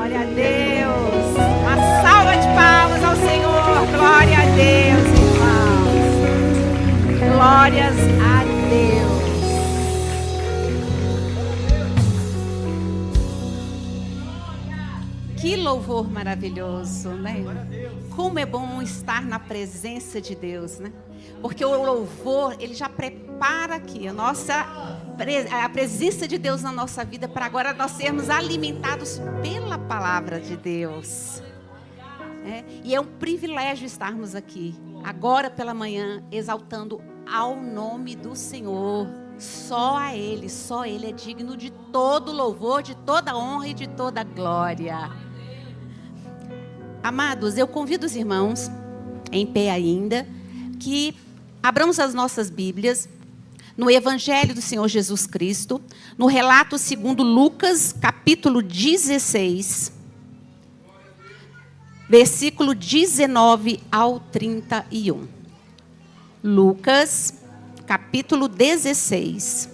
Glória a Deus. Uma salva de palmas ao Senhor. Glória a Deus, irmãos. Glórias a Deus. Que louvor maravilhoso, né? Como é bom estar na presença de Deus, né? Porque o louvor, ele já prepara aqui a presença de Deus na nossa vida, para agora nós sermos alimentados pela palavra de Deus. E é um privilégio estarmos aqui, agora pela manhã, exaltando ao nome do Senhor. Só Ele é digno de todo louvor, de toda honra e de toda glória. Amados, eu convido os irmãos, em pé ainda, que abramos as nossas Bíblias no Evangelho do Senhor Jesus Cristo, no relato segundo Lucas, capítulo 16, versículo 19 ao 31. Lucas, capítulo 16,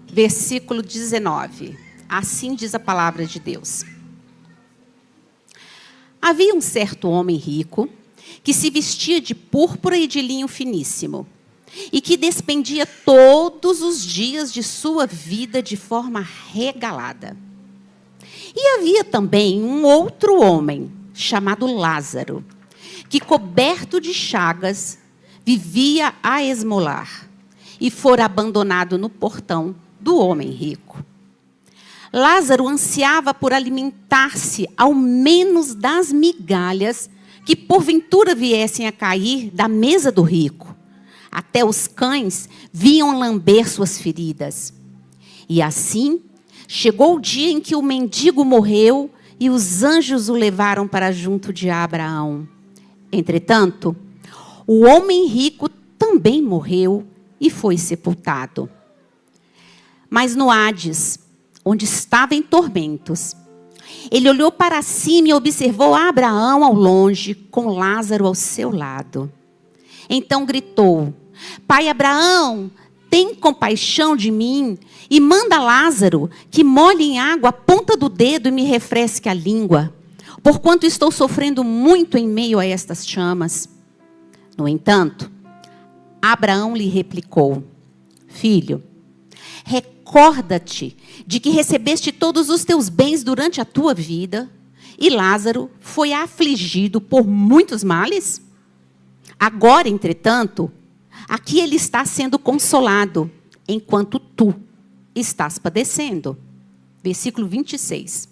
versículo 19. Assim diz a palavra de Deus. Havia um certo homem rico que se vestia de púrpura e de linho finíssimo e que despendia todos os dias de sua vida de forma regalada. E havia também um outro homem chamado Lázaro, que coberto de chagas vivia a esmolar e fora abandonado no portão do homem rico. Lázaro ansiava por alimentar-se ao menos das migalhas que porventura viessem a cair da mesa do rico. Até os cães vinham lamber suas feridas. E assim, chegou o dia em que o mendigo morreu e os anjos o levaram para junto de Abraão. Entretanto, o homem rico também morreu e foi sepultado. Mas no Hades, onde estava em tormentos, ele olhou para cima e observou Abraão ao longe, com Lázaro ao seu lado. Então gritou: Pai Abraão, tem compaixão de mim e manda Lázaro que molhe em água a ponta do dedo e me refresque a língua, porquanto estou sofrendo muito em meio a estas chamas. No entanto, Abraão lhe replicou: Filho, recorda-te de que recebeste todos os teus bens durante a tua vida, e Lázaro foi afligido por muitos males. Agora, entretanto, aqui ele está sendo consolado, enquanto tu estás padecendo. Versículo 26.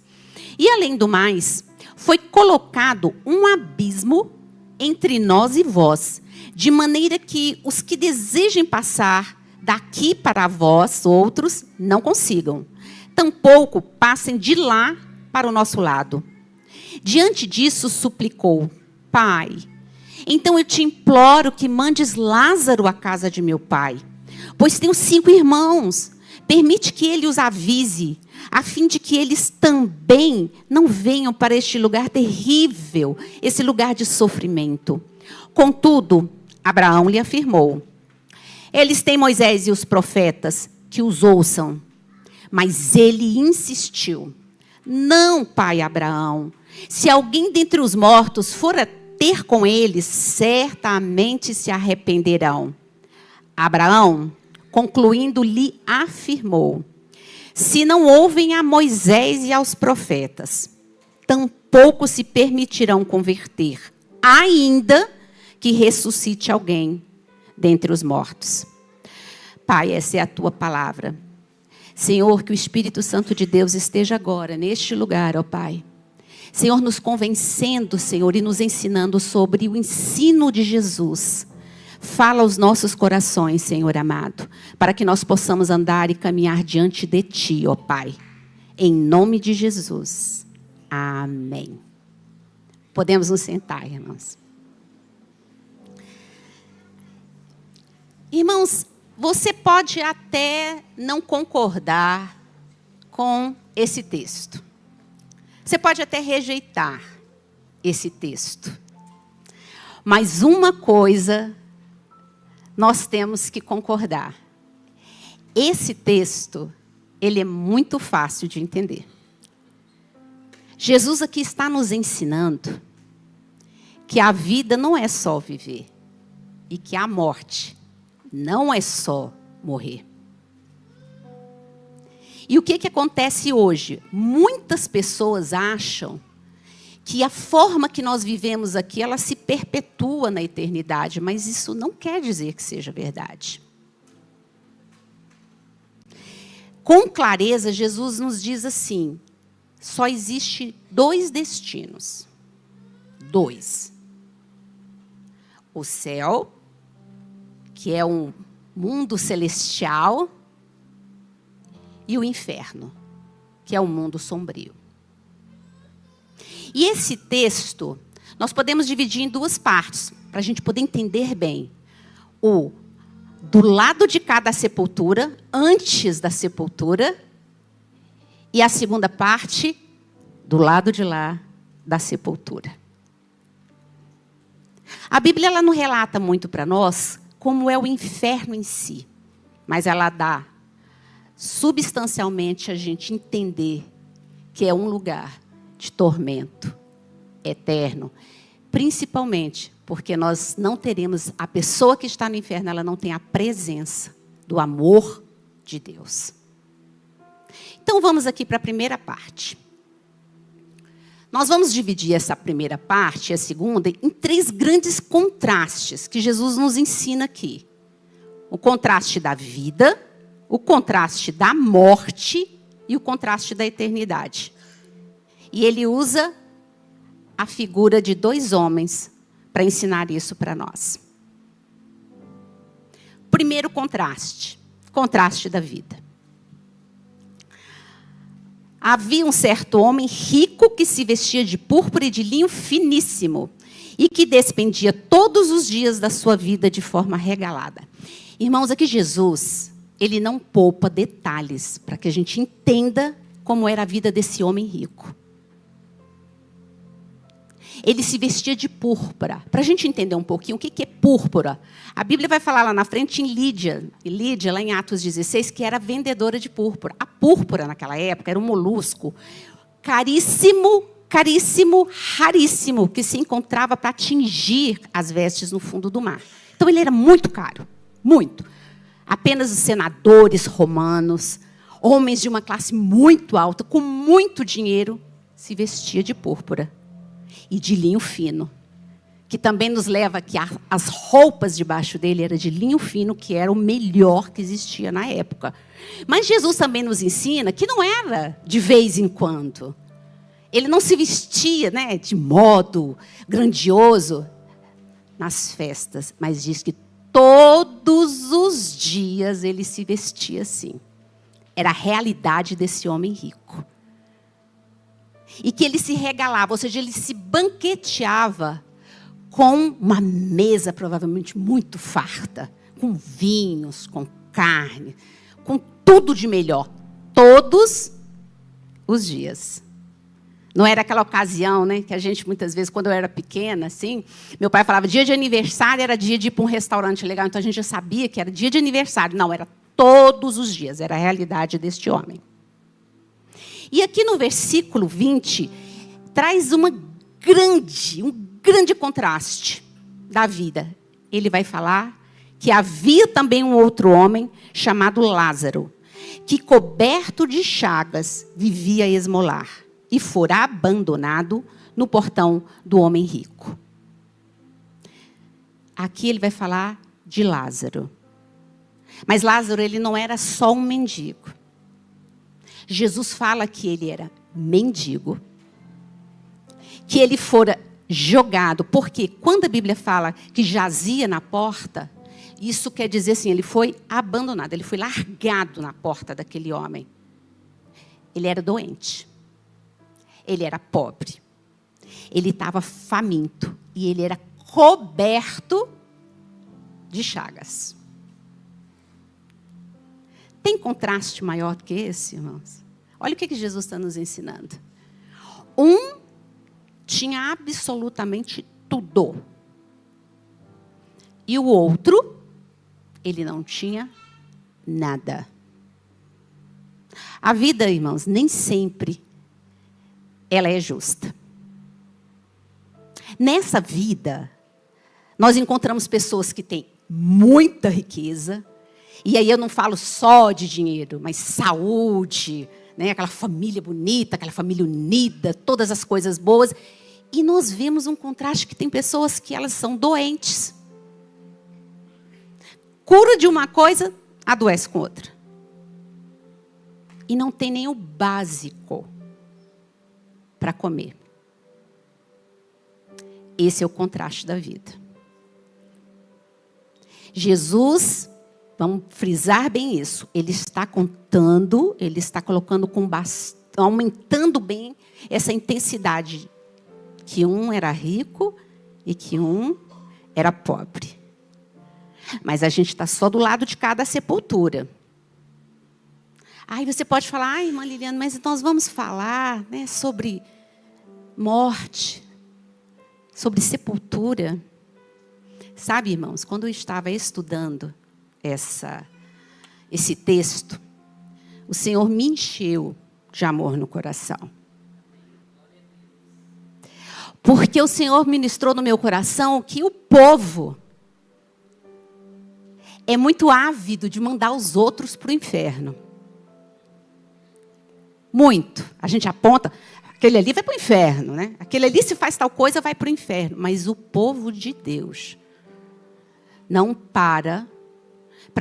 E além do mais, foi colocado um abismo entre nós e vós, de maneira que os que desejem passar daqui para vós outros não consigam, tampouco passem de lá para o nosso lado. Diante disso suplicou: Pai, então eu te imploro que mandes Lázaro à casa de meu pai, pois tenho 5 irmãos. Permite que ele os avise, a fim de que eles também não venham para este lugar terrível, esse lugar de sofrimento. Contudo, Abraão lhe afirmou: Eles têm Moisés e os profetas, que os ouçam. Mas ele insistiu: Não, pai Abraão, se alguém dentre os mortos for a ter com eles, certamente se arrependerão. Abraão, concluindo, lhe afirmou: Se não ouvem a Moisés e aos profetas, tampouco se permitirão converter, ainda que ressuscite alguém dentre os mortos. Pai, essa é a tua palavra. Senhor, que o Espírito Santo de Deus esteja agora neste lugar, ó Pai. Senhor, nos convencendo, Senhor, e nos ensinando sobre o ensino de Jesus. Fala aos nossos corações, Senhor amado, para que nós possamos andar e caminhar diante de Ti, ó Pai. Em nome de Jesus. Amém. Podemos nos sentar, irmãos. Irmãos, você pode até não concordar com esse texto. Você pode até rejeitar esse texto. Mas uma coisa nós temos que concordar. Esse texto ele é muito fácil de entender. Jesus aqui está nos ensinando que a vida não é só viver e que a morte não é só morrer. E o que acontece hoje? Muitas pessoas acham que a forma que nós vivemos aqui, ela se perpetua na eternidade, mas isso não quer dizer que seja verdade. Com clareza, Jesus nos diz assim, só existe 2 destinos. 2. O céu, que é um mundo celestial, e o inferno, que é um mundo sombrio. E esse texto, nós podemos dividir em 2 partes, para a gente poder entender bem. O do lado de cá da sepultura, antes da sepultura, e a segunda parte, do lado de lá da sepultura. A Bíblia ela não relata muito para nós como é o inferno em si, mas ela dá substancialmente a gente entender que é um lugar de tormento eterno, principalmente porque nós não teremos, a pessoa que está no inferno, ela não tem a presença do amor de Deus. Então vamos aqui para a primeira parte. Nós vamos dividir essa primeira parte, a segunda, em 3 grandes contrastes que Jesus nos ensina aqui. O contraste da vida, o contraste da morte e o contraste da eternidade. E ele usa a figura de 2 homens para ensinar isso para nós. Primeiro contraste, contraste da vida. Havia um certo homem rico que se vestia de púrpura e de linho finíssimo e que despendia todos os dias da sua vida de forma regalada. Irmãos, aqui Jesus, ele não poupa detalhes para que a gente entenda como era a vida desse homem rico. Ele se vestia de púrpura. Para a gente entender um pouquinho o que é púrpura, a Bíblia vai falar lá na frente em Lídia, lá em Atos 16, que era vendedora de púrpura. A púrpura, naquela época, era um molusco caríssimo, caríssimo, raríssimo, que se encontrava para tingir as vestes no fundo do mar. Então, ele era muito caro, muito. Apenas os senadores romanos, homens de uma classe muito alta, com muito dinheiro, se vestia de púrpura. E de linho fino, que também nos leva que as roupas debaixo dele eram de linho fino, que era o melhor que existia na época. Mas Jesus também nos ensina que não era de vez em quando. Ele não se vestia, né, de modo grandioso nas festas, mas diz que todos os dias ele se vestia assim. Era a realidade desse homem rico. E que ele se regalava, ou seja, ele se banqueteava com uma mesa provavelmente muito farta, com vinhos, com carne, com tudo de melhor, todos os dias. Não era aquela ocasião, né, que a gente muitas vezes, quando eu era pequena, assim, meu pai falava, dia de aniversário era dia de ir para um restaurante legal, então a gente já sabia que era dia de aniversário. Não, era todos os dias, era a realidade deste homem. E aqui no versículo 20, traz um grande contraste da vida. Ele vai falar que havia também um outro homem chamado Lázaro, que coberto de chagas vivia a esmolar e fora abandonado no portão do homem rico. Aqui ele vai falar de Lázaro. Mas Lázaro, ele não era só um mendigo. Jesus fala que ele era mendigo, que ele fora jogado, porque quando a Bíblia fala que jazia na porta, isso quer dizer assim, ele foi abandonado, ele foi largado na porta daquele homem. Ele era doente, ele era pobre, ele estava faminto e ele era coberto de chagas. Tem contraste maior do que esse, irmãos? Olha o que Jesus está nos ensinando. Um tinha absolutamente tudo. E o outro, ele não tinha nada. A vida, irmãos, nem sempre ela é justa. Nessa vida, nós encontramos pessoas que têm muita riqueza, e aí eu não falo só de dinheiro, mas saúde, né? Aquela família bonita, aquela família unida, todas as coisas boas. E nós vemos um contraste que tem pessoas que elas são doentes. Cura de uma coisa, adoece com outra. E não tem nem o básico para comer. Esse é o contraste da vida. Jesus, vamos frisar bem isso, ele está contando, ele está colocando aumentando bem essa intensidade, que um era rico e que um era pobre. Mas a gente está só do lado de cada sepultura. Aí você pode falar, ai, irmã Liliana, mas nós vamos falar, né, sobre morte, sobre sepultura. Sabe, irmãos, quando eu estava estudando esse texto, o Senhor me encheu de amor no coração. Porque o Senhor ministrou no meu coração que o povo é muito ávido de mandar os outros para o inferno. Muito. A gente aponta, aquele ali vai para o inferno, né? Aquele ali, se faz tal coisa, vai para o inferno. Mas o povo de Deus não para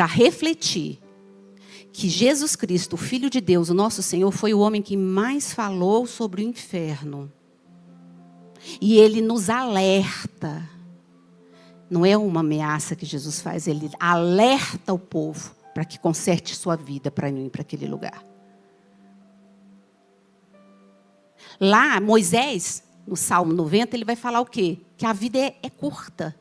refletir que Jesus Cristo, o Filho de Deus, o nosso Senhor, foi o homem que mais falou sobre o inferno. E ele nos alerta. Não é uma ameaça que Jesus faz, ele alerta o povo para que conserte sua vida para não ir para aquele lugar. Lá, Moisés, no Salmo 90, ele vai falar o quê? Que a vida é curta.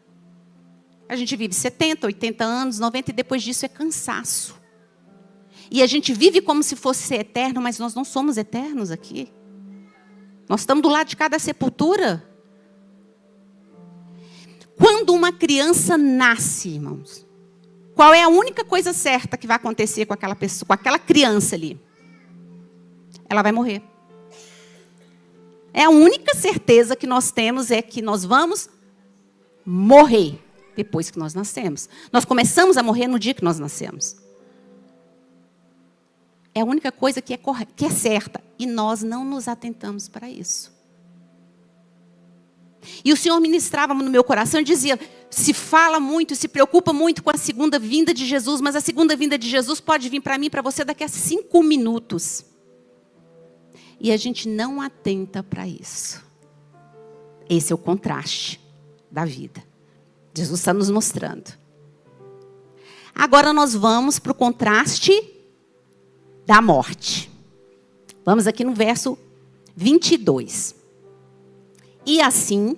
A gente vive 70, 80 anos, 90 e depois disso é cansaço. E a gente vive como se fosse eterno, mas nós não somos eternos aqui. Nós estamos do lado de cada sepultura. Quando uma criança nasce, irmãos, qual é a única coisa certa que vai acontecer com aquela pessoa, com aquela criança ali? Ela vai morrer. É a única certeza que nós temos é que nós vamos morrer depois que nós nascemos. Nós começamos a morrer no dia que nós nascemos. É a única coisa que é certa. E nós não nos atentamos para isso. E o Senhor ministrava no meu coração e dizia, se fala muito, se preocupa muito com a segunda vinda de Jesus, mas a segunda vinda de Jesus pode vir para mim e para você daqui a 5 minutos. E a gente não atenta para isso. Esse é o contraste da vida. Jesus está nos mostrando. Agora nós vamos para o contraste da morte. Vamos aqui no verso 22. E assim,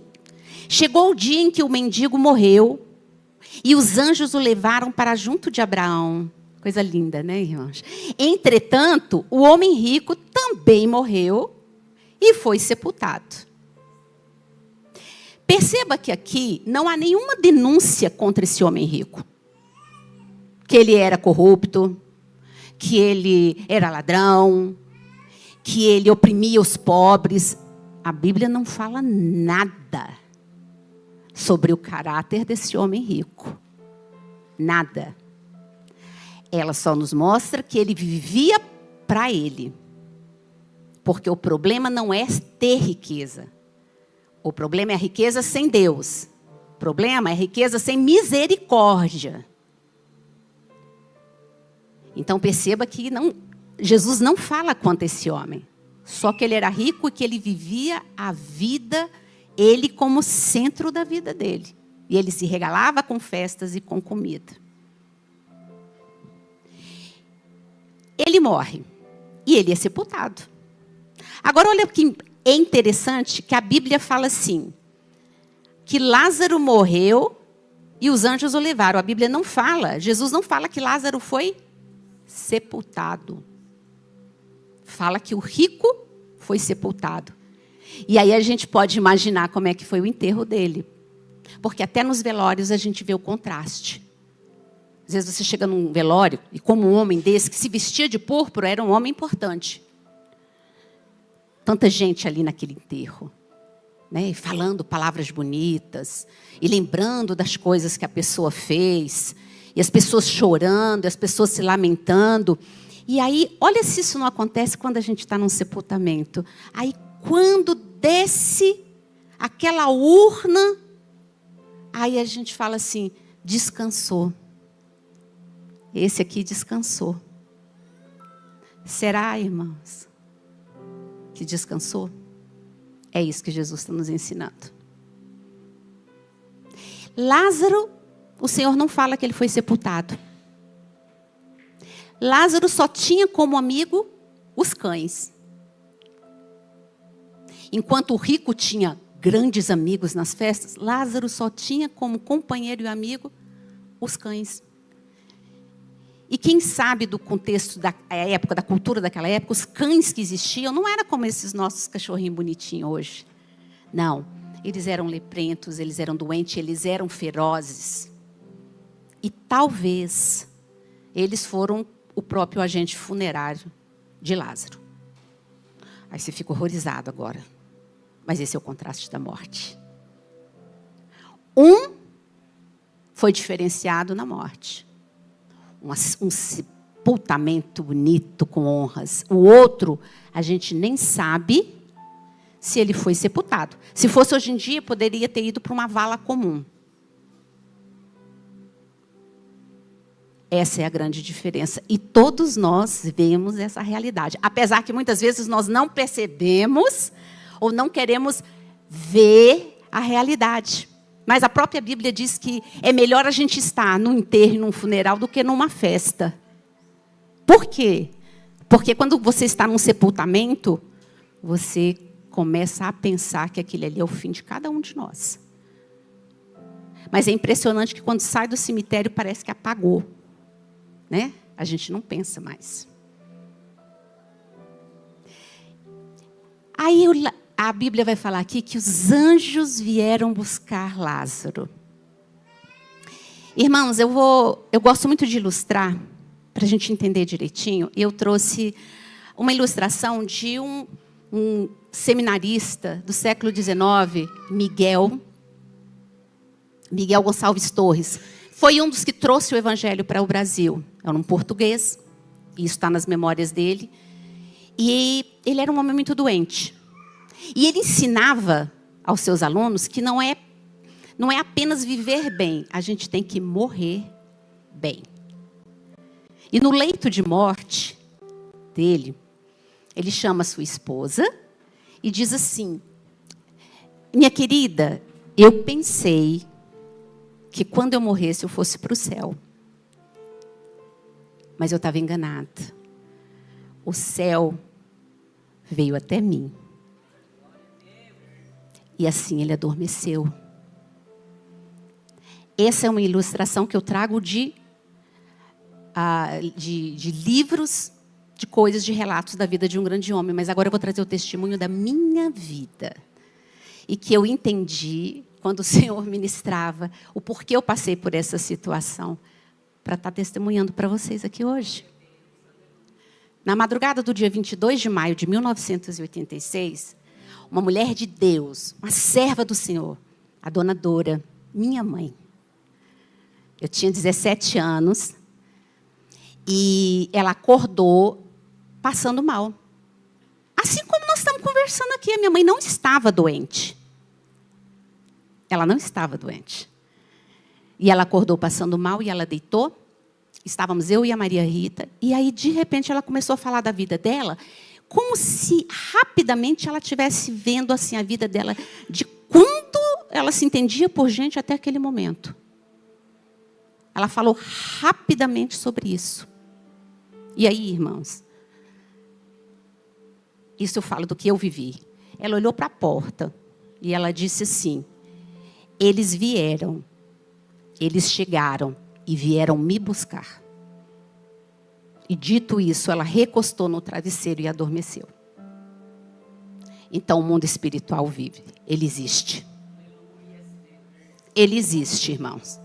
chegou o dia em que o mendigo morreu, e os anjos o levaram para junto de Abraão. Coisa linda, né, irmãos? Entretanto, o homem rico também morreu e foi sepultado. Perceba que aqui não há nenhuma denúncia contra esse homem rico. Que ele era corrupto, que ele era ladrão, que ele oprimia os pobres. A Bíblia não fala nada sobre o caráter desse homem rico. Nada. Ela só nos mostra que ele vivia para ele. Porque o problema não é ter riqueza. O problema é a riqueza sem Deus. O problema é a riqueza sem misericórdia. Então perceba que Jesus não fala quanto a esse homem. Só que ele era rico e que ele vivia a vida, ele como centro da vida dele. E ele se regalava com festas e com comida. Ele morre. E ele é sepultado. Agora olha que é interessante que a Bíblia fala assim, que Lázaro morreu e os anjos o levaram. A Bíblia não fala, Jesus não fala que Lázaro foi sepultado. Fala que o rico foi sepultado. E aí a gente pode imaginar como é que foi o enterro dele. Porque até nos velórios a gente vê o contraste. Às vezes você chega num velório e como um homem desse, que se vestia de púrpura, era um homem importante. Tanta gente ali naquele enterro, né? Falando palavras bonitas, e lembrando das coisas que a pessoa fez, e as pessoas chorando, e as pessoas se lamentando. E aí, olha se isso não acontece quando a gente está num sepultamento. Aí, quando desce aquela urna, aí a gente fala assim, descansou. Esse aqui descansou. Será, irmãos, que descansou? É isso que Jesus está nos ensinando. Lázaro, o Senhor não fala que ele foi sepultado. Lázaro só tinha como amigo os cães. Enquanto o rico tinha grandes amigos nas festas, Lázaro só tinha como companheiro e amigo os cães. E quem sabe do contexto da época, da cultura daquela época, os cães que existiam não eram como esses nossos cachorrinhos bonitinhos hoje. Não, eles eram leprentos, eles eram doentes, eles eram ferozes. E talvez eles foram o próprio agente funerário de Lázaro. Aí você fica horrorizado agora. Mas esse é o contraste da morte. Um foi diferenciado na morte. Um sepultamento bonito, com honras. O outro, a gente nem sabe se ele foi sepultado. Se fosse hoje em dia, poderia ter ido para uma vala comum. Essa é a grande diferença. E todos nós vemos essa realidade. Apesar que muitas vezes nós não percebemos ou não queremos ver a realidade. Mas a própria Bíblia diz que é melhor a gente estar num enterro e num funeral do que numa festa. Por quê? Porque quando você está num sepultamento, você começa a pensar que aquele ali é o fim de cada um de nós. Mas é impressionante que quando sai do cemitério parece que apagou. Né? A gente não pensa mais. Aí a Bíblia vai falar aqui que os anjos vieram buscar Lázaro. Irmãos, eu gosto muito de ilustrar, para a gente entender direitinho. Eu trouxe uma ilustração de um seminarista do século XIX, Miguel Gonçalves Torres. Foi um dos que trouxe o evangelho para o Brasil. Era um português, e isso está nas memórias dele. E ele era um homem muito doente. E ele ensinava aos seus alunos que não é apenas viver bem, a gente tem que morrer bem. E no leito de morte dele, ele chama sua esposa e diz assim: minha querida, eu pensei que quando eu morresse eu fosse para o céu. Mas eu estava enganada. O céu veio até mim. E assim ele adormeceu. Essa é uma ilustração que eu trago de livros, de coisas, de relatos da vida de um grande homem. Mas agora eu vou trazer o testemunho da minha vida. E que eu entendi quando o Senhor ministrava, o porquê eu passei por essa situação, para estar testemunhando para vocês aqui hoje. Na madrugada do dia 22 de maio de 1986, uma mulher de Deus, uma serva do Senhor, a dona Dora, minha mãe. Eu tinha 17 anos e ela acordou passando mal. Assim como nós estamos conversando aqui, a minha mãe não estava doente. Ela não estava doente. E ela acordou passando mal e ela deitou. Estávamos eu e a Maria Rita. E aí, de repente, ela começou a falar da vida dela, como se rapidamente ela estivesse vendo assim, a vida dela, de quando ela se entendia por gente até aquele momento. Ela falou rapidamente sobre isso. E aí, irmãos, isso eu falo do que eu vivi. Ela olhou para a porta e ela disse assim: eles vieram, eles chegaram e vieram me buscar. E dito isso, ela recostou no travesseiro e adormeceu. Então o mundo espiritual vive, ele existe. Ele existe, irmãos.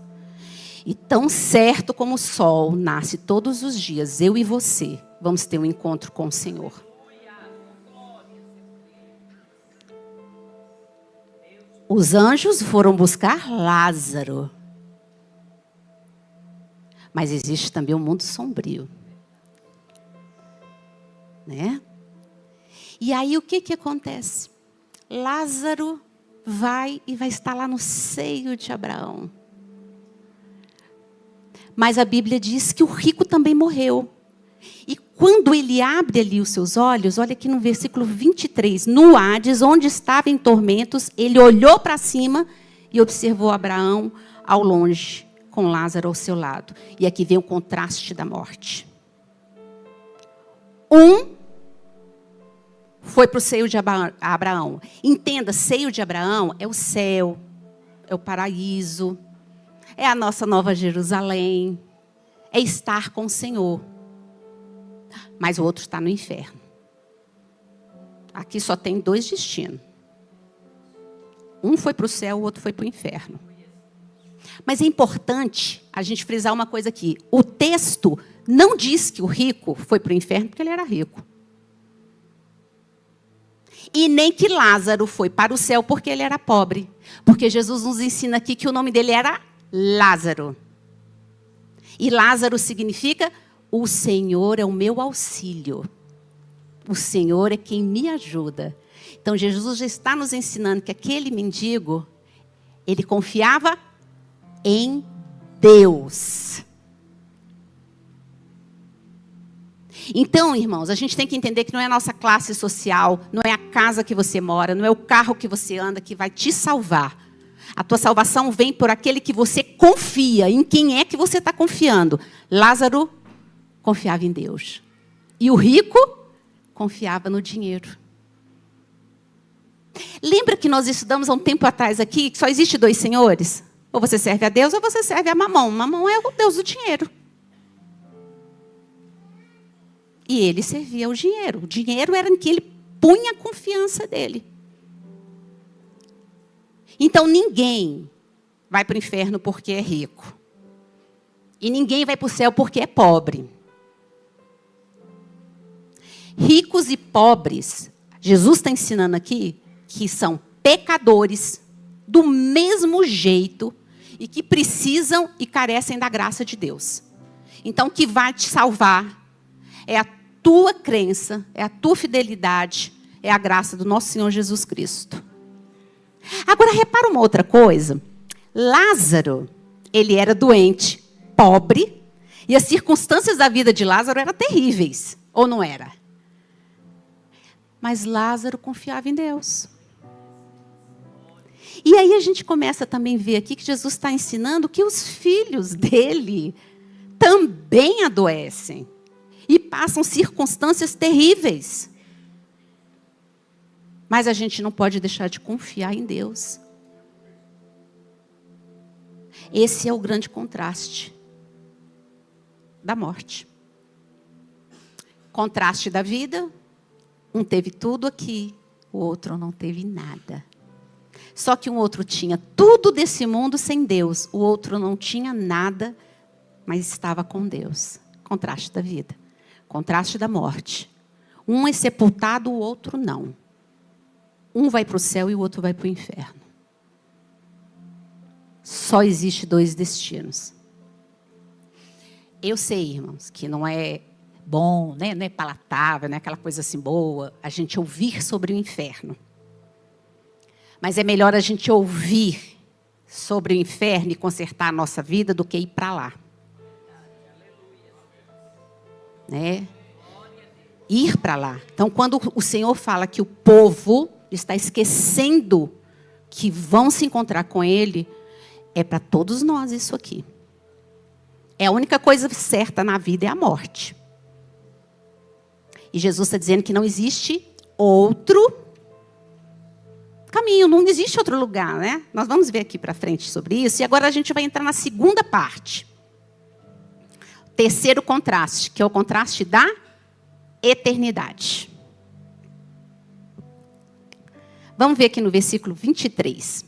E tão certo como o sol nasce todos os dias, eu e você vamos ter um encontro com o Senhor. Os anjos foram buscar Lázaro. Mas existe também um mundo sombrio. Né? E aí o que acontece? Lázaro vai estar lá no seio de Abraão. Mas a Bíblia diz que o rico também morreu. E quando ele abre ali os seus olhos, olha aqui no versículo 23, no Hades, onde estava em tormentos, ele olhou para cima e observou Abraão ao longe, com Lázaro ao seu lado. E aqui vem o contraste da morte. Um foi para o seio de Abraão. Entenda, seio de Abraão é o céu, é o paraíso, é a nossa nova Jerusalém, é estar com o Senhor. Mas o outro está no inferno. Aqui só tem dois destinos. Um foi para o céu, o outro foi para o inferno. Mas é importante a gente frisar uma coisa aqui. O texto não diz que o rico foi para o inferno porque ele era rico. E nem que Lázaro foi para o céu porque ele era pobre. Porque Jesus nos ensina aqui que o nome dele era Lázaro. E Lázaro significa: o Senhor é o meu auxílio. O Senhor é quem me ajuda. Então Jesus já está nos ensinando que aquele mendigo, ele confiava em Deus. Então, irmãos, a gente tem que entender que não é a nossa classe social, não é a casa que você mora, não é o carro que você anda que vai te salvar. A tua salvação vem por aquele que você confia. Em quem é que você está confiando? Lázaro confiava em Deus. E o rico confiava no dinheiro. Lembra que nós estudamos há um tempo atrás aqui que só existe dois senhores? Ou você serve a Deus ou você serve a Mamon. Mamon é o Deus do dinheiro. E ele servia ao dinheiro. O dinheiro era em que ele punha a confiança dele. Então ninguém vai para o inferno porque é rico. E ninguém vai para o céu porque é pobre. Ricos e pobres, Jesus está ensinando aqui que são pecadores do mesmo jeito e que precisam e carecem da graça de Deus. Então o que vai te salvar é a tua crença, é a tua fidelidade, é a graça do nosso Senhor Jesus Cristo. Agora, repara uma outra coisa. Lázaro, ele era doente, pobre, e as circunstâncias da vida de Lázaro eram terríveis, ou não era? Mas Lázaro confiava em Deus. E aí a gente começa também a ver aqui que Jesus está ensinando que os filhos dele também adoecem. E passam circunstâncias terríveis. Mas a gente não pode deixar de confiar em Deus. Esse é o grande contraste da morte. Contraste da vida. Um teve tudo aqui, o outro não teve nada. Só que um outro tinha tudo desse mundo sem Deus. O outro não tinha nada, mas estava com Deus. Contraste da vida. Contraste da morte. Um é sepultado, o outro não. Um vai para o céu e o outro vai para o inferno. Só existe dois destinos. Eu sei, irmãos, que não é bom, né? Não é palatável, não é aquela coisa assim boa, a gente ouvir sobre o inferno. Mas é melhor a gente ouvir sobre o inferno e consertar a nossa vida do que ir para lá. Né? Ir para lá. Então, quando o Senhor fala que o povo está esquecendo que vão se encontrar com Ele, é para todos nós isso aqui. É a única coisa certa na vida é a morte. E Jesus está dizendo que não existe outro caminho, não existe outro lugar, né? Nós vamos ver aqui para frente sobre isso. E agora a gente vai entrar na segunda parte. Terceiro contraste, que é o contraste da eternidade. Vamos ver aqui no versículo 23.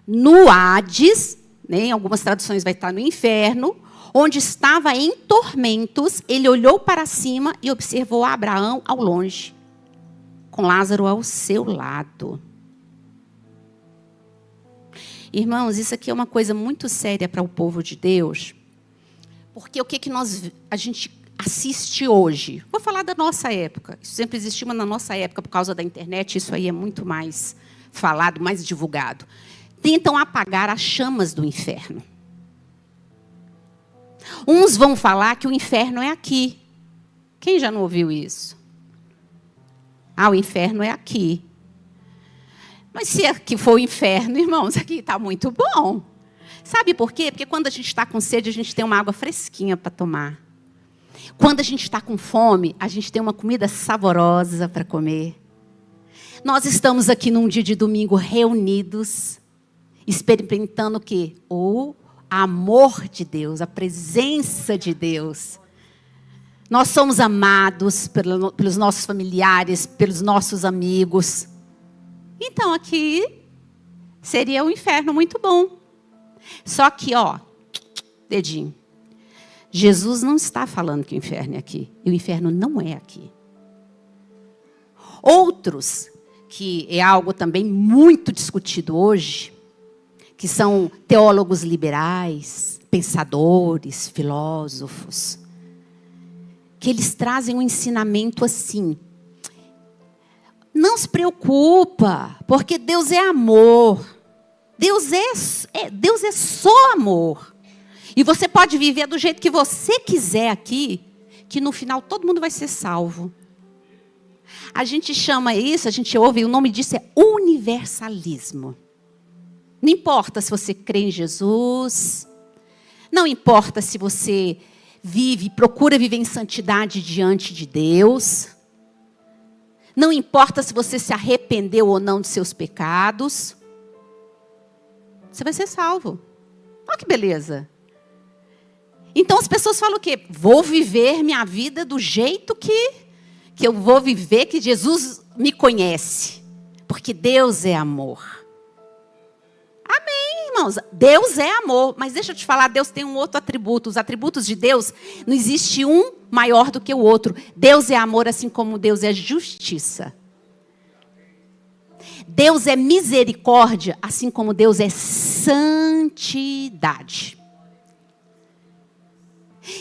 No Hades, né? Em algumas traduções vai estar no inferno, onde estava em tormentos. Ele olhou para cima e observou Abraão ao longe, com Lázaro ao seu lado. Irmãos, isso aqui é uma coisa muito séria para o povo de Deus, porque o que a gente assiste hoje? Vou falar da nossa época. Isso sempre existiu, mas na nossa época, por causa da internet, isso aí é muito mais falado, mais divulgado. Tentam apagar as chamas do inferno. Uns vão falar que o inferno é aqui. Quem já não ouviu isso? O inferno é aqui. Mas se aqui for o inferno, irmãos, aqui está muito bom. Sabe por quê? Porque quando a gente está com sede, a gente tem uma água fresquinha para tomar. Quando a gente está com fome, a gente tem uma comida saborosa para comer. Nós estamos aqui num dia de domingo reunidos, experimentando o quê? O amor de Deus, a presença de Deus. Nós somos amados pelos nossos familiares, pelos nossos amigos. Então, aqui seria um inferno muito bom. Só que, dedinho. Jesus não está falando que o inferno é aqui. E o inferno não é aqui. Outros, que é algo também muito discutido hoje, que são teólogos liberais, pensadores, filósofos, que eles trazem um ensinamento assim: não se preocupa, porque Deus é amor. Deus é só amor. E você pode viver do jeito que você quiser aqui, que no final todo mundo vai ser salvo. A gente chama isso, a gente ouve, o nome disso é universalismo. Não importa se você crê em Jesus, não importa se você procura viver em santidade diante de Deus, não importa se você se arrependeu ou não de seus pecados, você vai ser salvo. Olha que beleza. Então as pessoas falam o quê? Vou viver minha vida do jeito que eu vou viver, que Jesus me conhece. Porque Deus é amor. Amém, irmãos. Deus é amor. Mas deixa eu te falar, Deus tem um outro atributo. Os atributos de Deus, não existe um maior do que o outro. Deus é amor, assim como Deus é justiça. Deus é misericórdia, assim como Deus é santidade.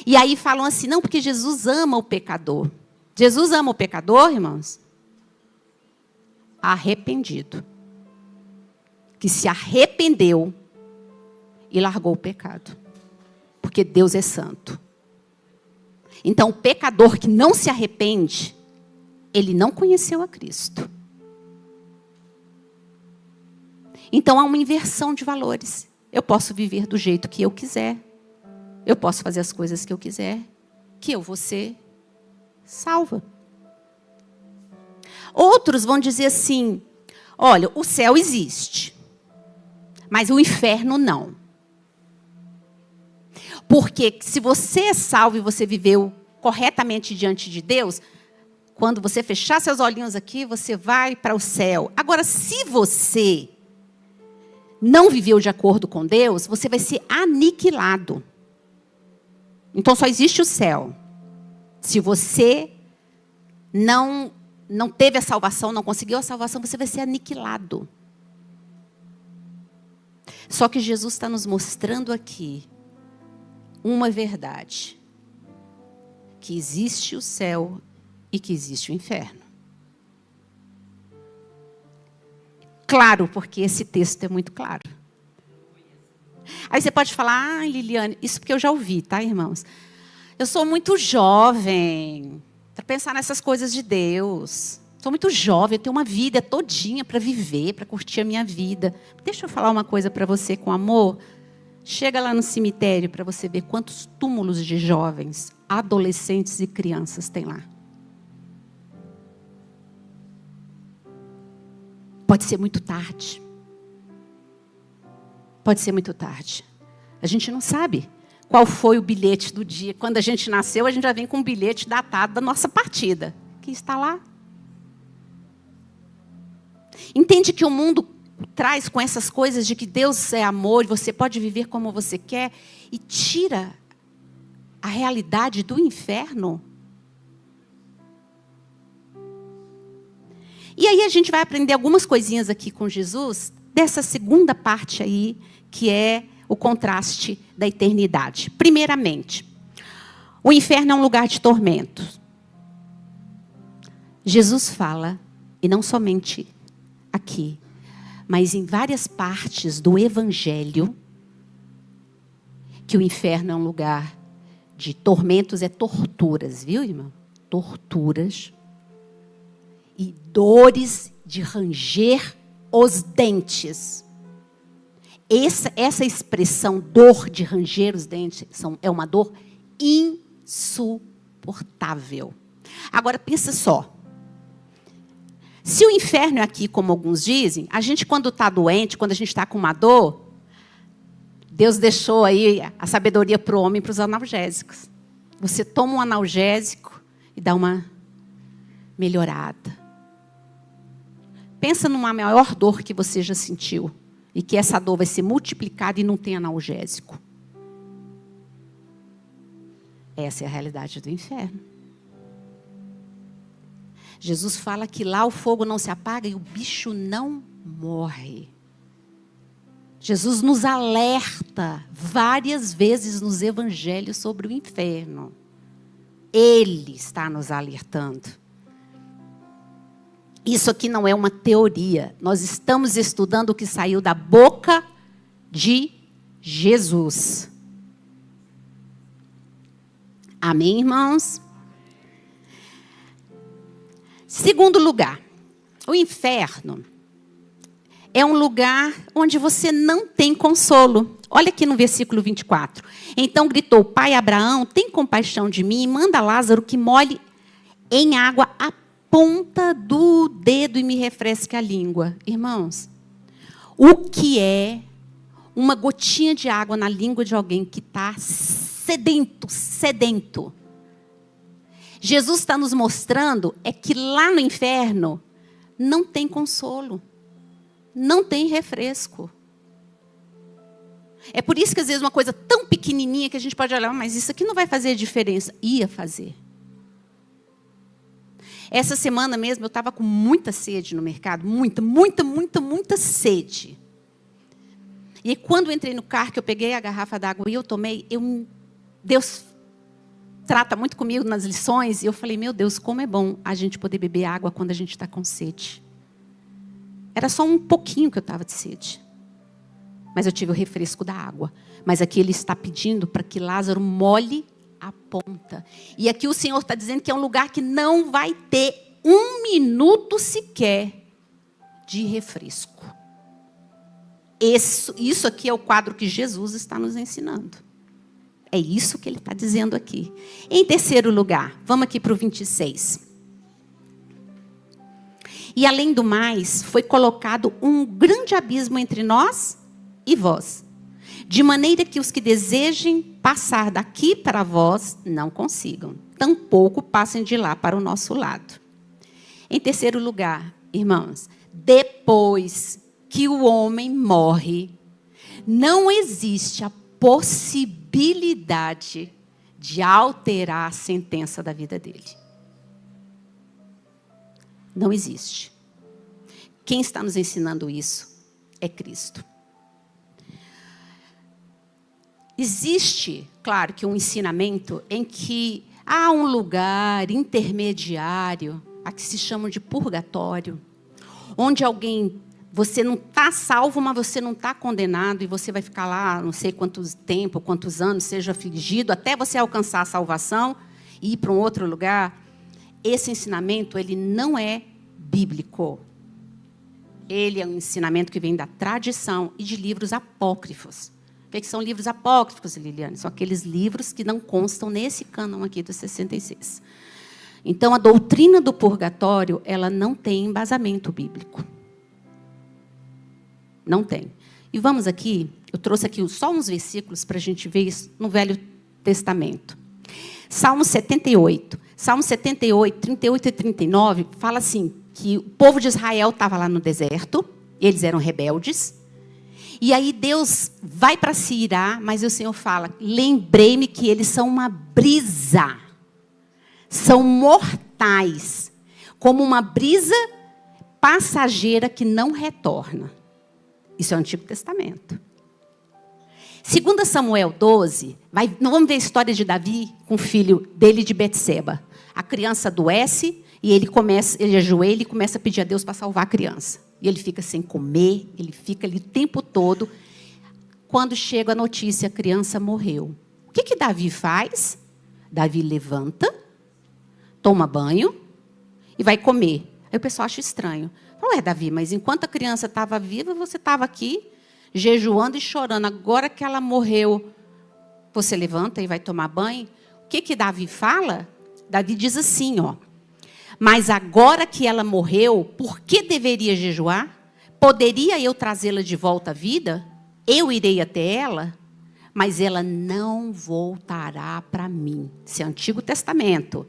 E aí falam assim, não, porque Jesus ama o pecador. Jesus ama o pecador, irmãos? Arrependido. Que se arrependeu e largou o pecado. Porque Deus é santo. Então, o pecador que não se arrepende, ele não conheceu a Cristo. Então, há uma inversão de valores. Eu posso viver do jeito que eu quiser. Eu posso fazer as coisas que eu quiser. Que eu vou ser salva. Outros vão dizer assim, olha, o céu existe, mas o inferno não. Porque se você é salvo e você viveu corretamente diante de Deus, quando você fechar seus olhinhos aqui, você vai para o céu. Agora, se você não viveu de acordo com Deus, você vai ser aniquilado. Então, só existe o céu. Se você não teve a salvação, não conseguiu a salvação, você vai ser aniquilado. Só que Jesus está nos mostrando aqui uma verdade. Que existe o céu e que existe o inferno. Claro, porque esse texto é muito claro. Aí você pode falar, Liliane, isso porque eu já ouvi, tá, irmãos? Eu sou muito jovem para pensar nessas coisas de Deus. Sou muito jovem, eu tenho uma vida todinha para viver, para curtir a minha vida. Deixa eu falar uma coisa para você com amor. Chega lá no cemitério para você ver quantos túmulos de jovens, adolescentes e crianças tem lá. Pode ser muito tarde. Pode ser muito tarde. A gente não sabe qual foi o bilhete do dia. Quando a gente nasceu, a gente já vem com um bilhete datado da nossa partida. Que está lá. Entende que o mundo traz com essas coisas de que Deus é amor e você pode viver como você quer e tira a realidade do inferno. E aí a gente vai aprender algumas coisinhas aqui com Jesus, dessa segunda parte aí, que é o contraste da eternidade. Primeiramente, o inferno é um lugar de tormento. Jesus fala, e não somente aqui, mas em várias partes do Evangelho, que o inferno é um lugar de tormentos, é torturas, viu, irmão? Torturas e dores de ranger os dentes. Essa expressão, dor de ranger os dentes, é uma dor insuportável. Agora, pensa só. Se o inferno é aqui, como alguns dizem, a gente quando está doente, quando a gente está com uma dor, Deus deixou aí a sabedoria para o homem, para os analgésicos. Você toma um analgésico e dá uma melhorada. Pensa numa maior dor que você já sentiu. E que essa dor vai ser multiplicada e não tem analgésico. Essa é a realidade do inferno. Jesus fala que lá o fogo não se apaga e o bicho não morre. Jesus nos alerta várias vezes nos evangelhos sobre o inferno. Ele está nos alertando. Isso aqui não é uma teoria. Nós estamos estudando o que saiu da boca de Jesus. Amém, irmãos? Segundo lugar, o inferno é um lugar onde você não tem consolo. Olha aqui no versículo 24. Então gritou: Pai Abraão, tem compaixão de mim e manda Lázaro que molhe em água a ponta do dedo e me refresque a língua. Irmãos, o que é uma gotinha de água na língua de alguém que está sedento? Jesus está nos mostrando é que lá no inferno não tem consolo, não tem refresco. É por isso que às vezes uma coisa tão pequenininha que a gente pode olhar, mas isso aqui não vai fazer diferença. Ia fazer. Essa semana mesmo eu estava com muita sede no mercado, muita sede. E quando eu entrei no carro, que eu peguei a garrafa d'água e eu tomei, Deus trata muito comigo nas lições, e eu falei, meu Deus, como é bom a gente poder beber água quando a gente está com sede. Era só um pouquinho que eu estava de sede. Mas eu tive o refresco da água. Mas aqui ele está pedindo para que Lázaro molhe a ponta. E aqui o Senhor está dizendo que é um lugar que não vai ter um minuto sequer de refresco. Isso aqui é o quadro que Jesus está nos ensinando. É isso que ele está dizendo aqui. Em terceiro lugar, vamos aqui para o 26. E além do mais, foi colocado um grande abismo entre nós e vós, de maneira que os que desejem passar daqui para vós não consigam, tampouco passem de lá para o nosso lado. Em terceiro lugar, irmãos, depois que o homem morre, não existe a possibilidade de alterar a sentença da vida dele. Não existe. Quem está nos ensinando isso é Cristo. Existe, claro, que um ensinamento em que há um lugar intermediário, a que se chama de purgatório, onde você não está salvo, mas você não está condenado, e você vai ficar lá, não sei quantos tempo, quantos anos, seja afligido, até você alcançar a salvação e ir para um outro lugar. Esse ensinamento, ele não é bíblico. Ele é um ensinamento que vem da tradição e de livros apócrifos. O que são livros apócrifos, Liliane? São aqueles livros que não constam nesse cânon aqui dos 66. Então, a doutrina do purgatório, ela não tem embasamento bíblico. Não tem. E vamos aqui, eu trouxe aqui só uns versículos para a gente ver isso no Velho Testamento. Salmo 78. Salmo 78, 38 e 39, fala assim, que o povo de Israel estava lá no deserto, Eles eram rebeldes. E aí Deus vai para se irar, mas o Senhor fala, lembrei-me que eles são uma brisa. São mortais. Como uma brisa passageira que não retorna. Isso é o Antigo Testamento. 2 Samuel 12, nós vamos ver a história de Davi com o filho dele de Betseba. A criança adoece e ele ajoelha e começa a pedir a Deus para salvar a criança. E ele fica sem comer, ele fica ali o tempo todo. Quando chega a notícia, a criança morreu. O que Davi faz? Davi levanta, toma banho e vai comer. Aí o pessoal acha estranho. Fala, Davi, mas enquanto a criança estava viva, você estava aqui jejuando e chorando. Agora que ela morreu, você levanta e vai tomar banho? O que Davi fala? Davi diz assim, ó. Mas agora que ela morreu, por que deveria jejuar? Poderia eu trazê-la de volta à vida? Eu irei até ela, mas ela não voltará para mim. Isso é Antigo Testamento.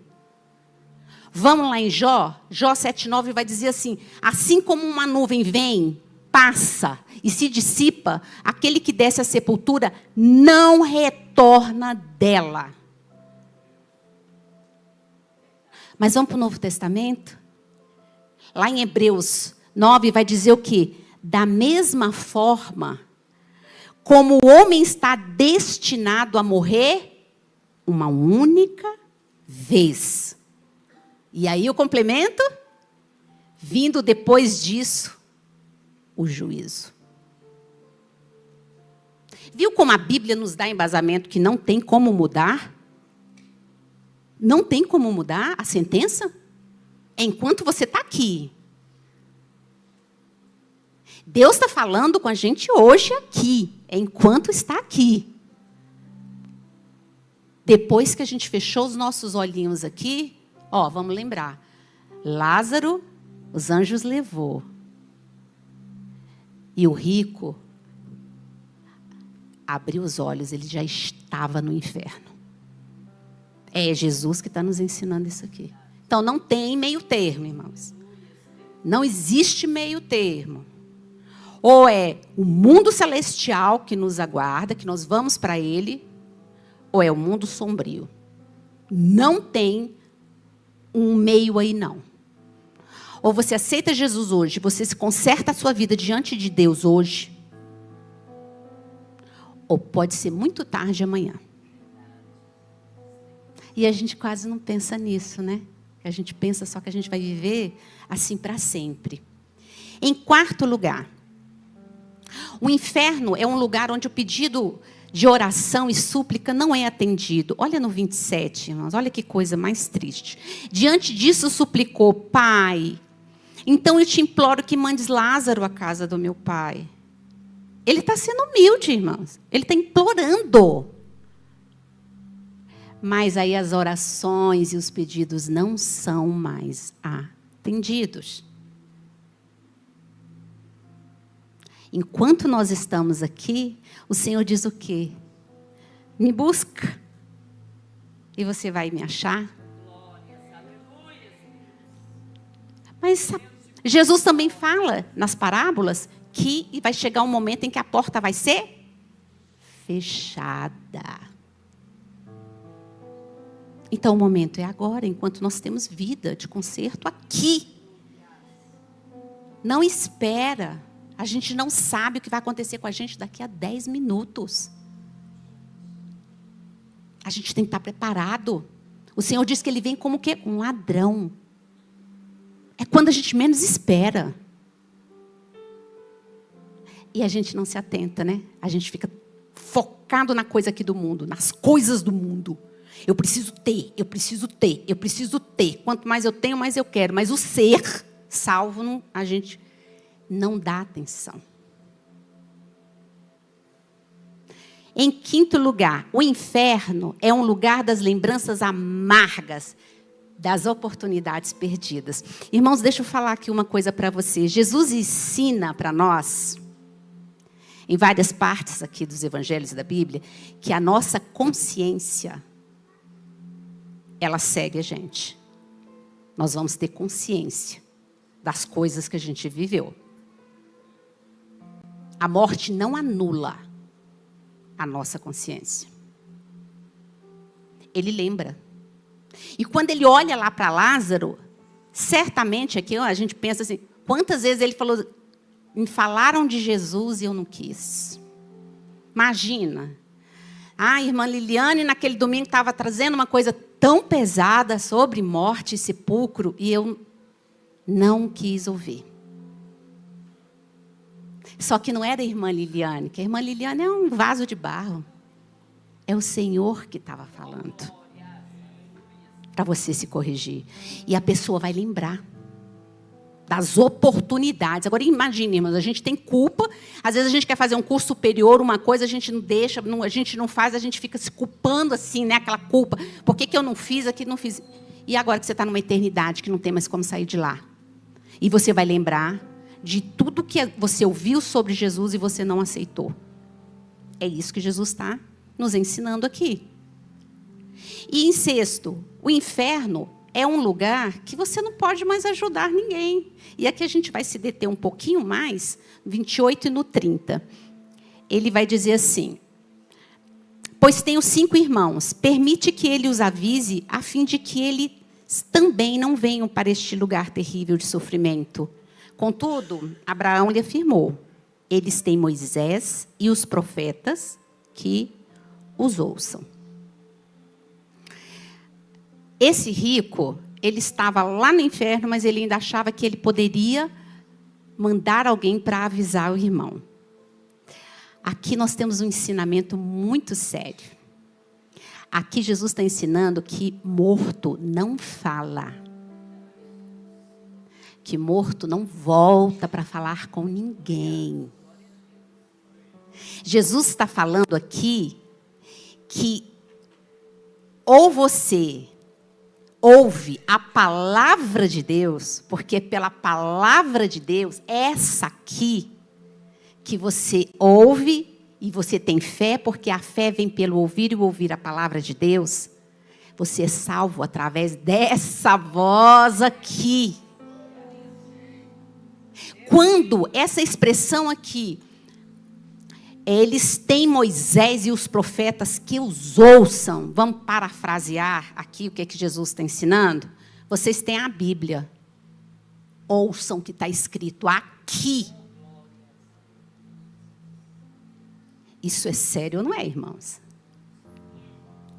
Vamos lá em Jó? Jó 7,9 vai dizer assim, assim como uma nuvem vem, passa e se dissipa, aquele que desce à sepultura não retorna dela. Mas vamos para o Novo Testamento? Lá em Hebreus 9 vai dizer o quê? Da mesma forma, como o homem está destinado a morrer uma única vez. E aí o complemento? Vindo depois disso, o juízo. Viu como a Bíblia nos dá embasamento que não tem como mudar? Não tem como mudar a sentença? É enquanto você está aqui. Deus está falando com a gente hoje aqui. É enquanto está aqui. Depois que a gente fechou os nossos olhinhos aqui, ó, vamos lembrar. Lázaro, os anjos levou. E o rico abriu os olhos, ele já estava no inferno. É Jesus que está nos ensinando isso aqui. Então, não tem meio termo, irmãos. Não existe meio termo. Ou é o mundo celestial que nos aguarda, que nós vamos para ele, ou é o mundo sombrio. Não tem um meio aí, não. Ou você aceita Jesus hoje, você se conserta a sua vida diante de Deus hoje, ou pode ser muito tarde amanhã. E a gente quase não pensa nisso, né? A gente pensa só que a gente vai viver assim para sempre. Em quarto lugar, o inferno é um lugar onde o pedido de oração e súplica não é atendido. Olha no 27, irmãos, olha que coisa mais triste. Diante disso suplicou, Pai, então eu te imploro que mandes Lázaro à casa do meu pai. Ele está sendo humilde, irmãos. Ele está implorando. Mas aí as orações e os pedidos não são mais atendidos. Enquanto nós estamos aqui, o Senhor diz o quê? Me busca. E você vai me achar. Mas Jesus também fala nas parábolas que vai chegar um momento em que a porta vai ser fechada. Então o momento é agora, enquanto nós temos vida de conserto aqui. Não espera. A gente não sabe o que vai acontecer com a gente daqui a 10 minutos. A gente tem que estar preparado. O Senhor diz que Ele vem como o quê? Um ladrão. É quando a gente menos espera. E a gente não se atenta, né? A gente fica focado na coisa aqui do mundo, nas coisas do mundo. Eu preciso ter, eu preciso ter, eu preciso ter. Quanto mais eu tenho, mais eu quero. Mas o ser salvo, a gente não dá atenção. Em quinto lugar, o inferno é um lugar das lembranças amargas, das oportunidades perdidas. Irmãos, deixa eu falar aqui uma coisa para vocês. Jesus ensina para nós, em várias partes aqui dos evangelhos da Bíblia, que a nossa consciência, ela segue a gente. Nós vamos ter consciência das coisas que a gente viveu. A morte não anula a nossa consciência. Ele lembra. E quando ele olha lá para Lázaro, certamente aqui a gente pensa assim, quantas vezes ele falou, me falaram de Jesus e eu não quis. Imagina. A irmã Liliane, naquele domingo, estava trazendo uma coisa tão pesada sobre morte e sepulcro, e eu não quis ouvir. Só que não era a irmã Liliane, que a irmã Liliane é um vaso de barro. É o Senhor que estava falando. Para você se corrigir. E a pessoa vai lembrar das oportunidades. Agora, imagine, irmãos, a gente tem culpa. Às vezes a gente quer fazer um curso superior, uma coisa, a gente não deixa, a gente não faz, a gente fica se culpando assim, né? Aquela culpa. Por que eu não fiz, aqui não fiz? E agora que você está numa eternidade, que não tem mais como sair de lá. E você vai lembrar de tudo que você ouviu sobre Jesus e você não aceitou. É isso que Jesus está nos ensinando aqui. E em sexto, o inferno é um lugar que você não pode mais ajudar ninguém. E aqui a gente vai se deter um pouquinho mais, 28 e no 30. Ele vai dizer assim, pois tenho 5 irmãos, permite que ele os avise, a fim de que eles também não venham para este lugar terrível de sofrimento. Contudo, Abraão lhe afirmou, eles têm Moisés e os profetas que os ouçam. Esse rico, ele estava lá no inferno, mas ele ainda achava que ele poderia mandar alguém para avisar o irmão. Aqui nós temos um ensinamento muito sério. Aqui Jesus está ensinando que morto não fala. Que morto não volta para falar com ninguém. Jesus está falando aqui que ou você ouve a palavra de Deus, porque pela palavra de Deus, essa aqui, que você ouve e você tem fé, porque a fé vem pelo ouvir e o ouvir a palavra de Deus, você é salvo através dessa voz aqui. Quando essa expressão aqui, eles têm Moisés e os profetas que os ouçam. Vamos parafrasear aqui o que é que Jesus está ensinando? Vocês têm a Bíblia. Ouçam o que está escrito aqui. Isso é sério ou não é, irmãos?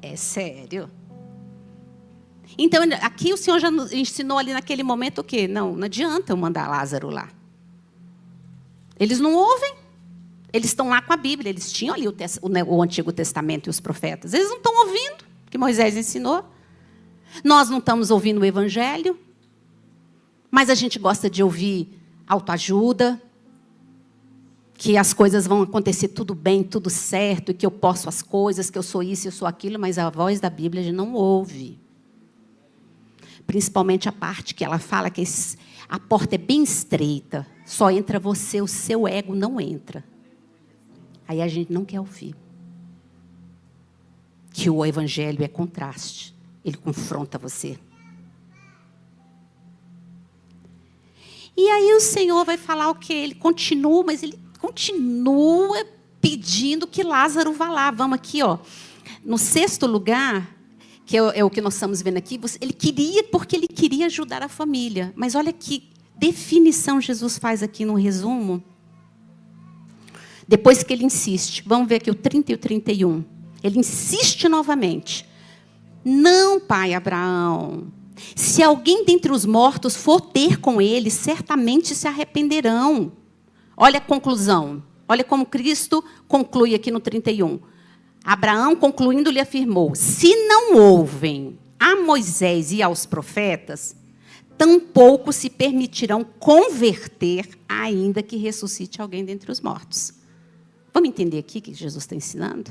É sério. Então, aqui o Senhor já nos ensinou ali naquele momento o quê? Não adianta eu mandar Lázaro lá. Eles não ouvem. Eles estão lá com a Bíblia. Eles tinham ali o Antigo Testamento e os profetas. Eles não estão ouvindo o que Moisés ensinou. Nós não estamos ouvindo o Evangelho. Mas a gente gosta de ouvir autoajuda. Que as coisas vão acontecer tudo bem, tudo certo. E que eu posso as coisas, que eu sou isso, eu sou aquilo. Mas a voz da Bíblia a gente não ouve. Principalmente a parte que ela fala que a porta é bem estreita. Só entra você, o seu ego não entra. Aí a gente não quer ouvir. Que o Evangelho é contraste. Ele confronta você. E aí o Senhor vai falar o quê? Ele continua, mas ele continua pedindo que Lázaro vá lá. Vamos aqui, ó. No 6º lugar, que é o que nós estamos vendo aqui, ele queria, porque ele queria ajudar a família. Mas olha que definição Jesus faz aqui no resumo. Depois que ele insiste. Vamos ver aqui o 30 e o 31. Ele insiste novamente. Não, pai Abraão. Se alguém dentre os mortos for ter com ele, certamente se arrependerão. Olha a conclusão. Olha como Cristo conclui aqui no 31. Abraão, concluindo, lhe afirmou, se não ouvem a Moisés e aos profetas, tampouco se permitirão converter, ainda que ressuscite alguém dentre os mortos. Vamos entender aqui o que Jesus está ensinando?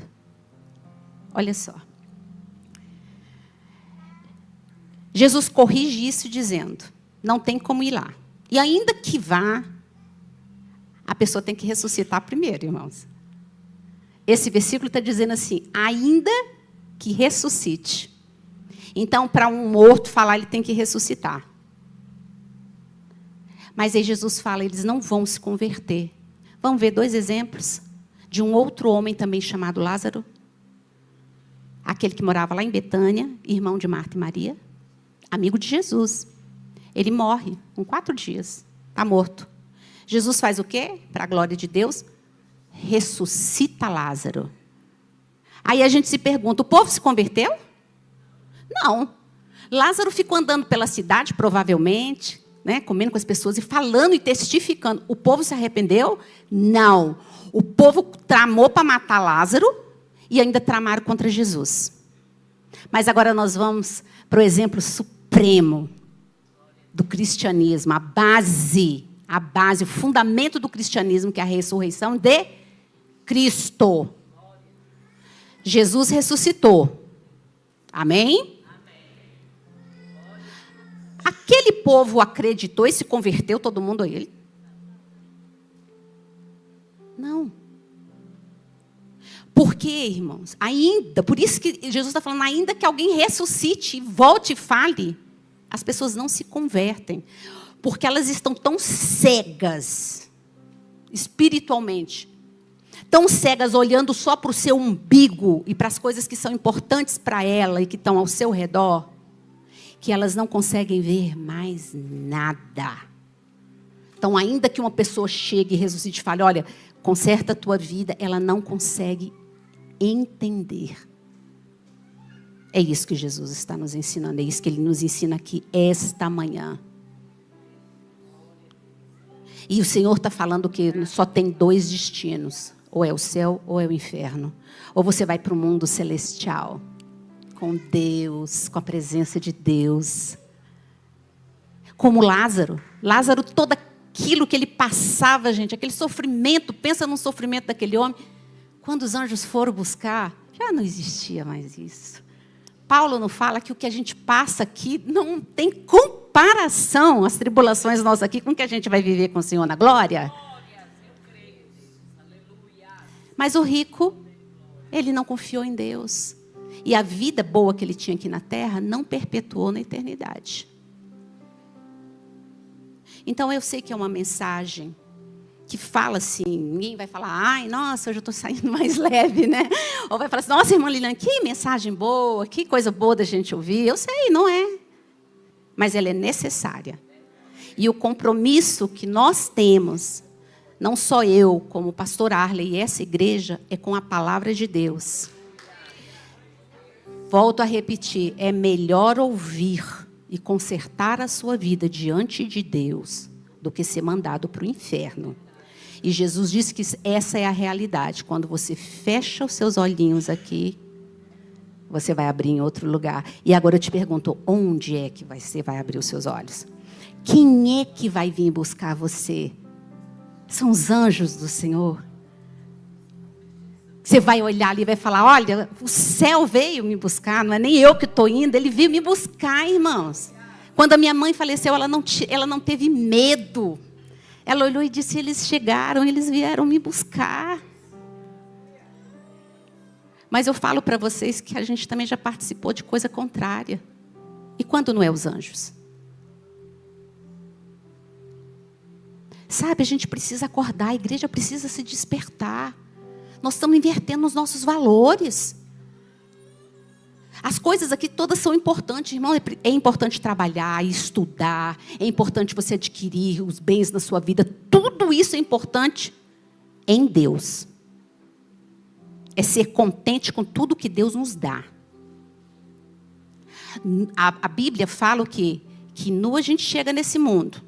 Olha só. Jesus corrige isso dizendo, não tem como ir lá. E ainda que vá, a pessoa tem que ressuscitar primeiro, irmãos. Esse versículo está dizendo assim, ainda que ressuscite. Então, para um morto falar, ele tem que ressuscitar. Mas aí Jesus fala, eles não vão se converter. Vamos ver 2 exemplos de um outro homem também chamado Lázaro. Aquele que morava lá em Betânia, irmão de Marta e Maria, amigo de Jesus. Ele morre com 4 dias, está morto. Jesus faz o quê? Para a glória de Deus, ressuscita Lázaro. Aí a gente se pergunta, o povo se converteu? Não. Lázaro ficou andando pela cidade, provavelmente, né, comendo com as pessoas e falando e testificando. O povo se arrependeu? Não. O povo tramou para matar Lázaro e ainda tramaram contra Jesus. Mas agora nós vamos para o exemplo supremo do cristianismo, a base, o fundamento do cristianismo, que é a ressurreição de Cristo. Jesus ressuscitou. Amém? Aquele povo acreditou e se converteu, todo mundo a ele? Não. Por quê, irmãos? Ainda, por isso que Jesus está falando, ainda que alguém ressuscite, volte e fale, as pessoas não se convertem. Porque elas estão tão cegas, espiritualmente, tão cegas, olhando só para o seu umbigo e para as coisas que são importantes para ela e que estão ao seu redor, que elas não conseguem ver mais nada. Então, ainda que uma pessoa chegue e ressuscite e fale, olha, conserta a tua vida, ela não consegue entender. É isso que Jesus está nos ensinando, é isso que Ele nos ensina aqui esta manhã. E o Senhor está falando que só tem 2 destinos, ou é o céu ou é o inferno. Ou você vai para o mundo celestial, com Deus, com a presença de Deus. Como Lázaro. Lázaro, todo aquilo que ele passava, gente, aquele sofrimento, pensa no sofrimento daquele homem. Quando os anjos foram buscar, já não existia mais isso. Paulo não fala que o que a gente passa aqui não tem comparação, as tribulações nossas aqui, com o que a gente vai viver com o Senhor na glória. Mas o rico, ele não confiou em Deus. E a vida boa que ele tinha aqui na terra não perpetuou na eternidade. Então eu sei que é uma mensagem que fala assim, ninguém vai falar, ai, nossa, hoje eu estou saindo mais leve, né? Ou vai falar assim, nossa, irmã Lilian, que mensagem boa, que coisa boa da gente ouvir. Eu sei, não é. Mas ela é necessária. E o compromisso que nós temos, não só eu, como o pastor Arley e essa igreja, é com a palavra de Deus. Volto a repetir, é melhor ouvir e consertar a sua vida diante de Deus do que ser mandado para o inferno. E Jesus disse que essa é a realidade. Quando você fecha os seus olhinhos aqui, você vai abrir em outro lugar. E agora eu te pergunto, onde é que você vai abrir os seus olhos? Quem é que vai vir buscar você? São os anjos do Senhor. Você vai olhar ali e vai falar, olha, o céu veio me buscar, não é nem eu que estou indo, ele veio me buscar, irmãos. Quando a minha mãe faleceu, ela não teve medo. Ela olhou e disse, eles chegaram, eles vieram me buscar. Mas eu falo para vocês que a gente também já participou de coisa contrária. E quando não é os anjos? Sabe, a gente precisa acordar, a igreja precisa se despertar. Nós estamos invertendo os nossos valores. As coisas aqui todas são importantes, irmão. É importante trabalhar, estudar. É importante você adquirir os bens na sua vida. Tudo isso é importante em Deus. É ser contente com tudo que Deus nos dá. A Bíblia fala o quê? Que nu a gente chega nesse mundo.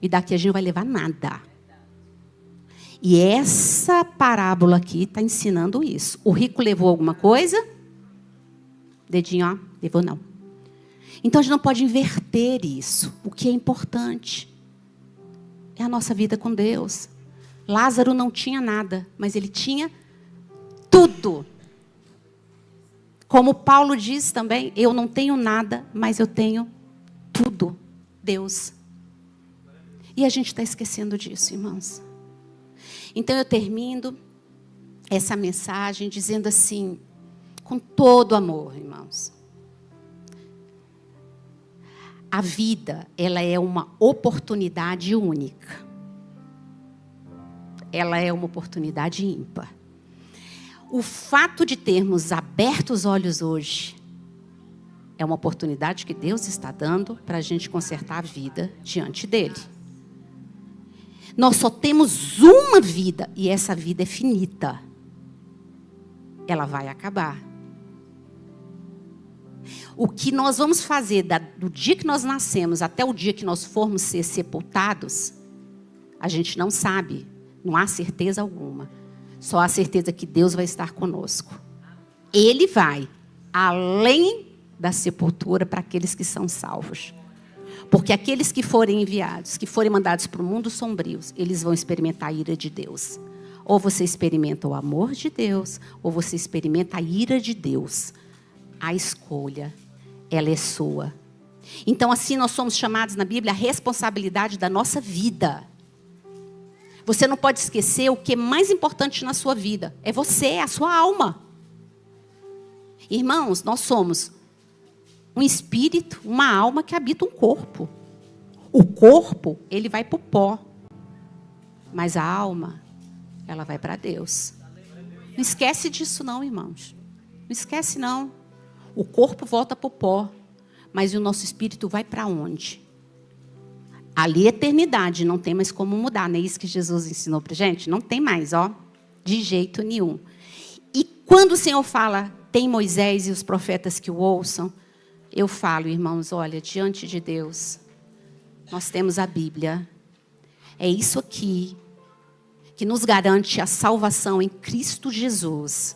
E daqui a gente não vai levar nada. E essa parábola aqui está ensinando isso. O rico levou alguma coisa? Dedinho, ó, levou não. Então a gente não pode inverter isso. O que é importante é a nossa vida com Deus. Lázaro não tinha nada, mas ele tinha tudo. Como Paulo diz também, eu não tenho nada, mas eu tenho tudo. Deus. E a gente está esquecendo disso, irmãos. Então eu termino essa mensagem dizendo assim, com todo amor, irmãos. A vida, ela é uma oportunidade única. ela é uma oportunidade ímpar. O fato de termos aberto os olhos hoje é uma oportunidade que Deus está dando para a gente consertar a vida diante dele. Nós só temos uma vida e essa vida é finita. Ela vai acabar. O que nós vamos fazer do dia que nós nascemos até o dia que nós formos ser sepultados, a gente não sabe, não há certeza alguma. Só há certeza que Deus vai estar conosco. Ele vai além da sepultura para aqueles que são salvos. Porque aqueles que forem enviados, que forem mandados para o mundo sombrio, eles vão experimentar a ira de Deus. Ou você experimenta o amor de Deus, ou você experimenta a ira de Deus. A escolha, ela é sua. Então, assim, nós somos chamados na Bíblia a responsabilidade da nossa vida. Você não pode esquecer o que é mais importante na sua vida. É você, a sua alma. Irmãos, nós somos um espírito, uma alma que habita um corpo. O corpo, ele vai para o pó. Mas a alma, ela vai para Deus. Não esquece disso não, irmãos. Não esquece não. O corpo volta para o pó. Mas o nosso espírito vai para onde? Ali é eternidade, não tem mais como mudar. Não é isso que Jesus ensinou para a gente? Não tem mais, ó. De jeito nenhum. E quando o Senhor fala, tem Moisés e os profetas que o ouçam, eu falo, irmãos, olha, diante de Deus, nós temos a Bíblia. É isso aqui que nos garante a salvação em Cristo Jesus.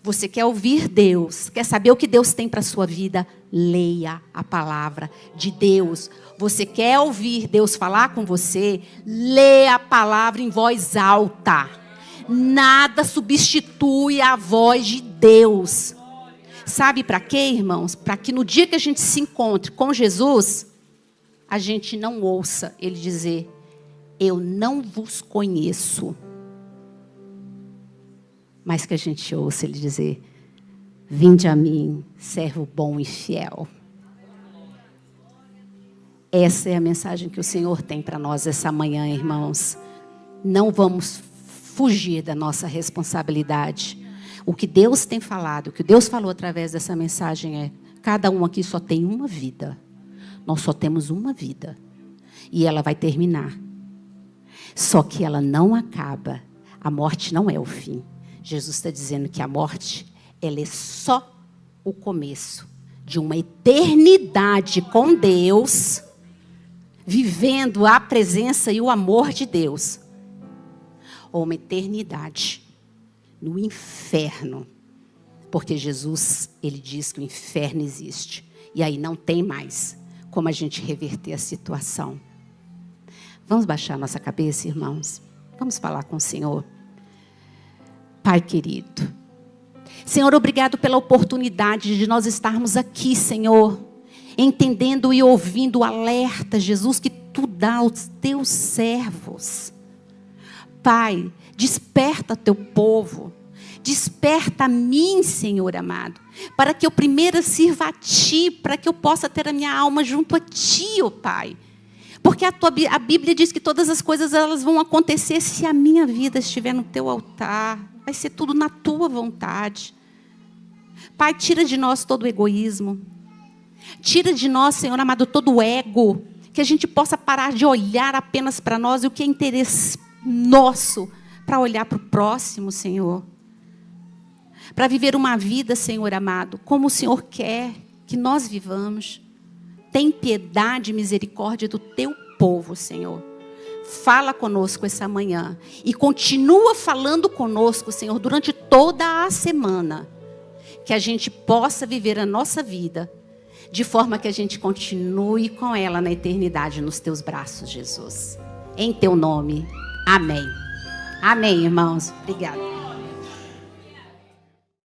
Você quer ouvir Deus, quer saber o que Deus tem para a sua vida? Leia a palavra de Deus. Você quer ouvir Deus falar com você? Leia a palavra em voz alta. Nada substitui a voz de Deus. Sabe para quê, irmãos? Para que no dia que a gente se encontre com Jesus, a gente não ouça ele dizer, eu não vos conheço. Mas que a gente ouça ele dizer, vinde a mim, servo bom e fiel. Essa é a mensagem que o Senhor tem para nós essa manhã, irmãos. Não vamos fugir da nossa responsabilidade. O que Deus tem falado, o que Deus falou através dessa mensagem é, cada um aqui só tem uma vida. Nós só temos uma vida. E ela vai terminar. Só que ela não acaba. A morte não é o fim. Jesus está dizendo que a morte, ela é só o começo de uma eternidade com Deus, vivendo a presença e o amor de Deus. Ou uma eternidade no inferno. Porque Jesus, ele diz que o inferno existe. E aí não tem mais como a gente reverter a situação. Vamos baixar nossa cabeça, irmãos? Vamos falar com o Senhor. Pai querido, Senhor, obrigado pela oportunidade de nós estarmos aqui, Senhor, entendendo e ouvindo o alerta, Jesus, que Tu dá aos Teus servos. Pai, desperta Teu povo, desperta a mim, Senhor amado, para que eu primeiro sirva a Ti, para que eu possa ter a minha alma junto a Ti, ó Pai. Porque a Bíblia diz que todas as coisas elas vão acontecer se a minha vida estiver no Teu altar. Vai ser tudo na Tua vontade. Pai, tira de nós todo o egoísmo. Tira de nós, Senhor amado, todo o ego. Que a gente possa parar de olhar apenas para nós e o que é interesse nosso para olhar para o próximo, Senhor. Para viver uma vida, Senhor amado, como o Senhor quer que nós vivamos. Tem piedade e misericórdia do Teu povo, Senhor. Fala conosco essa manhã. E continua falando conosco, Senhor, durante toda a semana. Que a gente possa viver a nossa vida de forma que a gente continue com ela na eternidade, nos Teus braços, Jesus. Em Teu nome. Amém. Amém, irmãos. Obrigada.